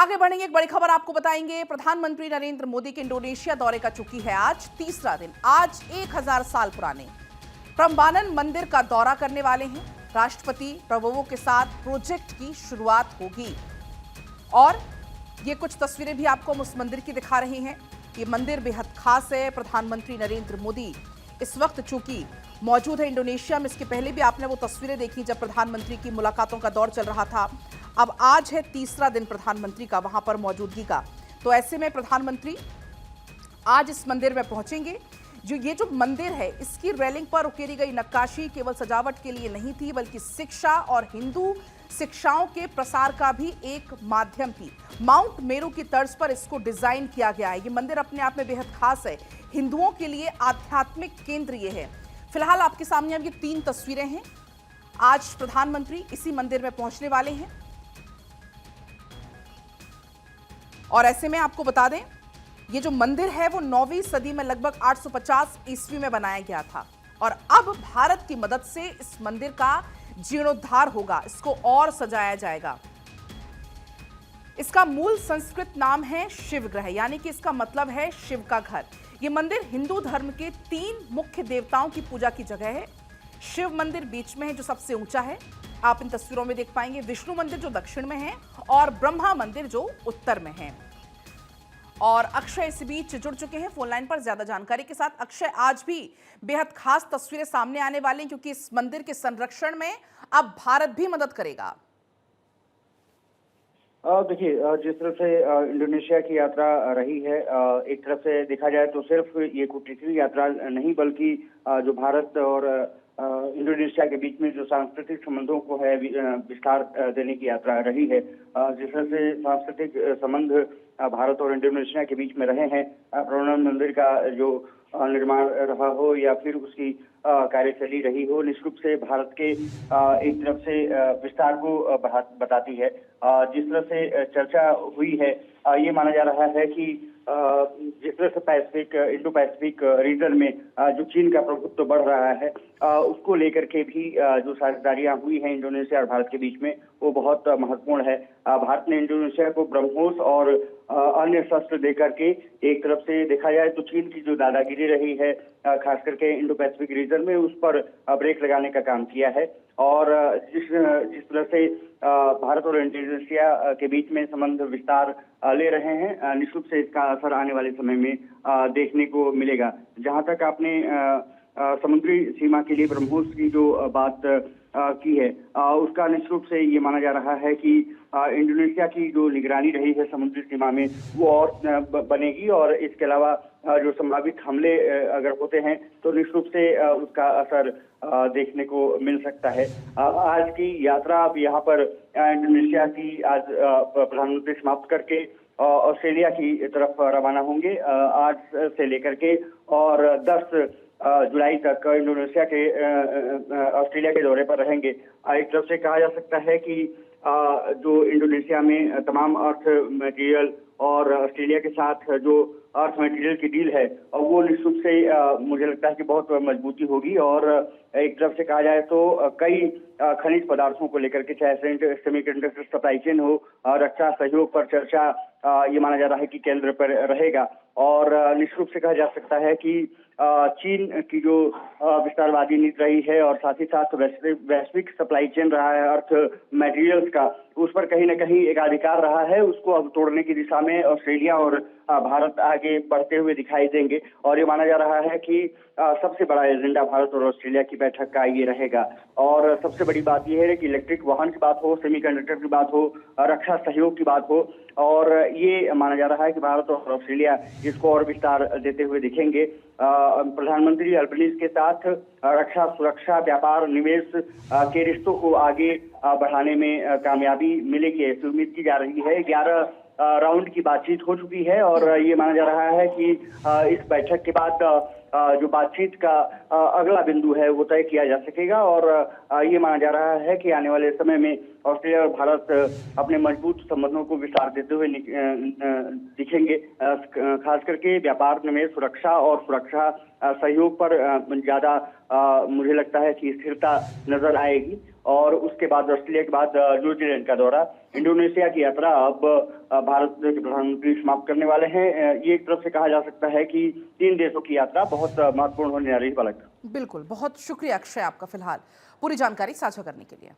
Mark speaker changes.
Speaker 1: आगे बढ़ेंगे, एक बड़ी खबर आपको बताएंगे। प्रधानमंत्री नरेंद्र मोदी के इंडोनेशिया दौरे का चुकी है आज तीसरा दिन। आज 1000 साल पुराने प्रम्बानन मंदिर का दौरा करने वाले हैं। राष्ट्रपति प्रभुओं के साथ प्रोजेक्ट की शुरुआत होगी और ये कुछ तस्वीरें भी आपको हम उस मंदिर की दिखा रहे हैं। ये मंदिर बेहद खास है। प्रधानमंत्री नरेंद्र मोदी इस वक्त चूंकि मौजूद है इंडोनेशिया में। इसके पहले भी आपने वो तस्वीरें देखी जब प्रधानमंत्री की मुलाकातों का दौर चल रहा था। अब आज है तीसरा दिन प्रधानमंत्री का वहां पर मौजूदगी का, तो ऐसे में प्रधानमंत्री आज इस मंदिर में पहुंचेंगे। ये जो मंदिर है, इसकी रेलिंग पर उकेरी गई नक्काशी केवल सजावट के लिए नहीं थी, बल्कि शिक्षा और हिंदू शिक्षाओं के प्रसार का भी एक माध्यम थी। माउंट मेरू की तर्ज पर इसको डिजाइन किया गया है। ये मंदिर अपने आप में बेहद खास है। हिंदुओं के लिए आध्यात्मिक केंद्र ये है। फिलहाल आपके सामने अब ये 3 तस्वीरें हैं। आज प्रधानमंत्री इसी मंदिर में पहुंचने वाले हैं और ऐसे में आपको बता दें, ये जो मंदिर है वो 9वीं सदी में लगभग 850 ईस्वी में बनाया गया था और अब भारत की मदद से इस मंदिर का जीर्णोद्धार होगा, इसको और सजाया जाएगा। इसका मूल संस्कृत नाम है शिवगृह, यानी कि इसका मतलब है शिव का घर। ये मंदिर हिंदू धर्म के 3 मुख्य देवताओं की पूजा की जगह है। शिव मंदिर बीच में है जो सबसे ऊंचा है, आप इन तस्वीरों में देख पाएंगे। विष्णु मंदिर जो दक्षिण में है और ब्रह्मा मंदिर जो उत्तर में है। और अक्षय इस बीच जुड़ चुके हैं फोन लाइन पर ज्यादा जानकारी के साथ। अक्षय, आज भी बेहद खास तस्वीरें सामने आने वाली हैं क्योंकि इस मंदिर के संरक्षण में अब भारत भी मदद करेगा।
Speaker 2: देखिए, जिस तरह से इंडोनेशिया की यात्रा रही है, एक तरफ से देखा जाए तो सिर्फ ये कूटनीतिक यात्रा नहीं, बल्कि जो भारत और इंडोनेशिया के बीच में जो सांस्कृतिक संबंधों को है विस्तार देने की यात्रा रही है। जिस तरह से सांस्कृतिक संबंध भारत और इंडोनेशिया के बीच में रहे हैं, प्रम्बानन मंदिर का जो निर्माण रहा हो या फिर उसकी कार्यशैली रही हो, निश्चित रूप से भारत के एक तरफ से विस्तार को बताती है। जिस तरह से चर्चा हुई है, ये माना जा रहा है कि जिस तरह से इंडो पैसिफिक रीजन में जो चीन का प्रभुत्व बढ़ रहा है, उसको लेकर के भी जो साझेदारियां हुई हैं इंडोनेशिया और भारत के बीच में, वो बहुत महत्वपूर्ण है। भारत ने इंडोनेशिया को ब्रह्मोस और अन्य शस्त्र देकर के एक तरफ से देखा जाए तो चीन की जो दादागिरी रही है खास करके इंडो पैसिफिक रीजन में, उस पर ब्रेक लगाने का काम किया है। और जिस तरह से भारत और इंडोनेशिया के बीच में संबंध विस्तार ले रहे हैं, निश्चित रूप से इसका असर आने वाले समय में देखने को मिलेगा। जहां तक आपने समुद्री सीमा के लिए ब्रह्मोस की जो बात की है, उसका निश्चित रूप से ये माना जा रहा है कि इंडोनेशिया की जो निगरानी रही है समुद्री सीमा में, वो और बनेगी और इसके अलावा जो संभावित हमले अगर होते हैं तो निश्चित रूप से उसका असर देखने को मिल सकता है। आज की यात्रा अब यहाँ पर इंडोनेशिया की आज प्रधानमंत्री समाप्त करके ऑस्ट्रेलिया की तरफ रवाना होंगे आज से लेकर के, और 10 जुलाई तक इंडोनेशिया के ऑस्ट्रेलिया के दौरे पर रहेंगे। एक तरफ से कहा जा सकता है कि जो इंडोनेशिया में तमाम अर्थ मटेरियल और ऑस्ट्रेलिया के साथ जो अर्थ मटेरियल की डील है, वो निश्चित रूप से मुझे लगता है कि बहुत मजबूती होगी। और एक तरफ से कहा जाए तो कई खनिज पदार्थों को लेकर के, चाहे सेमीकंडक्टर सप्लाई चेन हो, रक्षा सहयोग पर चर्चा ये माना जा रहा है कि केंद्र पर रहेगा। और निश्चित रूप से कहा जा सकता है कि चीन की जो विस्तारवादी नीति रही है और साथ ही साथ वैश्विक सप्लाई चेन रहा है अर्थ मटेरियल्स का, उस पर कहीं ना कहीं एक अधिकार रहा है, उसको अब तोड़ने की दिशा में ऑस्ट्रेलिया और भारत आगे बढ़ते हुए दिखाई देंगे। और ये माना जा रहा है कि सबसे बड़ा एजेंडा भारत और ऑस्ट्रेलिया की बैठक का ये रहेगा। और सबसे बड़ी बात यह है कि इलेक्ट्रिक वाहन की बात हो, सेमीकंडक्टर की बात हो, रक्षा सहयोग की बात हो, और ये माना जा रहा है कि भारत और ऑस्ट्रेलिया इसको और विस्तार देते हुए दिखेंगे। प्रधानमंत्री अल्बनीज के साथ रक्षा, सुरक्षा, व्यापार, निवेश के रिश्तों को आगे बढ़ाने में कामयाबी मिलेगी, ऐसी उम्मीद की जा रही है। 11 राउंड की बातचीत हो चुकी है और ये माना जा रहा है कि इस बैठक के बाद जो बातचीत का अगला बिंदु है वो तय किया जा सकेगा। और ये माना जा रहा है कि आने वाले समय में ऑस्ट्रेलिया और भारत अपने मजबूत संबंधों को विस्तार देते हुए दिखेंगे। खास करके व्यापार, निवेश, सुरक्षा सहयोग पर ज्यादा मुझे लगता है कि स्थिरता नजर आएगी। और उसके बाद ऑस्ट्रेलिया के बाद न्यूजीलैंड का दौरा। इंडोनेशिया की यात्रा अब भारत के प्रधानमंत्री समाप्त करने वाले हैं। ये एक तरफ से कहा जा सकता है कि 3 देशों की यात्रा बहुत महत्वपूर्ण होने जा रही है। पलक,
Speaker 1: बिल्कुल, बहुत शुक्रिया अक्षय आपका फिलहाल पूरी जानकारी साझा करने के लिए।